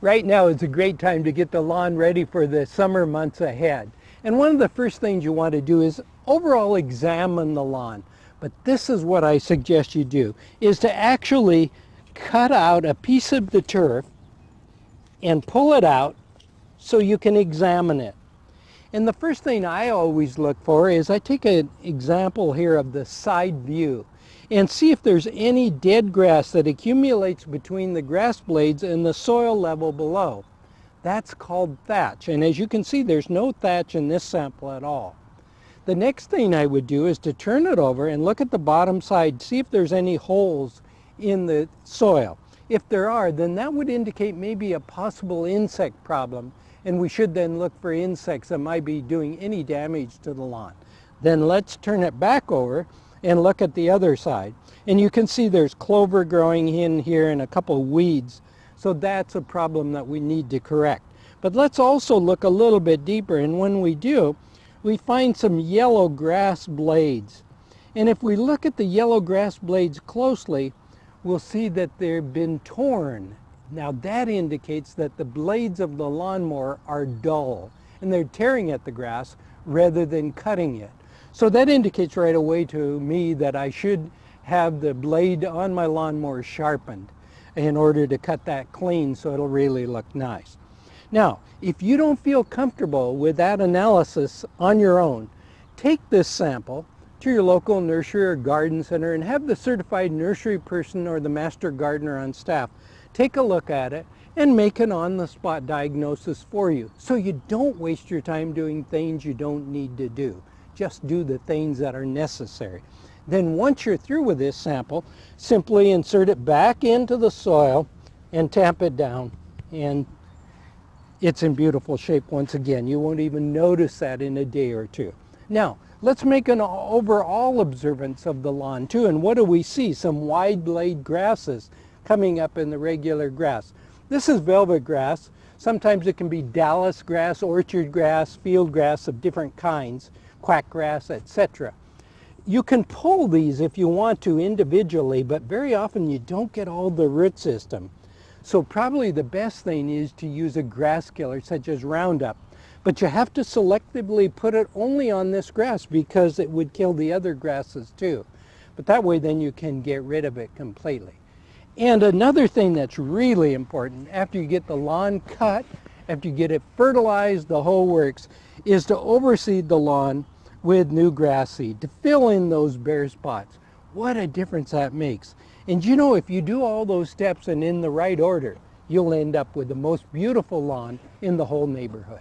Right now is a great time to get the lawn ready for the summer months ahead. And one of the first things you want to do is overall examine the lawn. But this is what I suggest you do, is to actually cut out a piece of the turf and pull it out so you can examine it. And the first thing I always look for is I take an example here of the side view and see if there's any dead grass that accumulates between the grass blades and the soil level below. That's called thatch. And as you can see, there's no thatch in this sample at all. The next thing I would do is to turn it over and look at the bottom side, see if there's any holes in the soil. If there are, then that would indicate maybe a possible insect problem, and we should then look for insects that might be doing any damage to the lawn. Then let's turn it back over and look at the other side. And you can see there's clover growing in here and a couple of weeds. So that's a problem that we need to correct. But let's also look a little bit deeper, and when we do, we find some yellow grass blades. And if we look at the yellow grass blades closely, we'll see that they've been torn. Now that indicates that the blades of the lawnmower are dull and they're tearing at the grass rather than cutting it. So that indicates right away to me that I should have the blade on my lawnmower sharpened in order to cut that clean so it'll really look nice. Now, if you don't feel comfortable with that analysis on your own, take this sample to your local nursery or garden center and have the certified nursery person or the master gardener on staff take a look at it and make an on-the-spot diagnosis for you, so you don't waste your time doing things you don't need to do. Just do the things that are necessary. Then once you're through with this sample, simply insert it back into the soil and tamp it down, and it's in beautiful shape once again. You won't even notice that in a day or two. Now, let's make an overall observance of the lawn too, and what do we see? Some wide blade grasses coming up in the regular grass. This is velvet grass. Sometimes it can be Dallas grass, orchard grass, field grass of different kinds, quack grass, etc. You can pull these if you want to individually, but very often you don't get all the root system. So probably the best thing is to use a grass killer such as Roundup. But you have to selectively put it only on this grass because it would kill the other grasses too. But that way then you can get rid of it completely. And another thing that's really important after you get the lawn cut, after you get it fertilized, the whole works, is to overseed the lawn with new grass seed, to fill in those bare spots. What a difference that makes. And you know, if you do all those steps and in the right order, you'll end up with the most beautiful lawn in the whole neighborhood.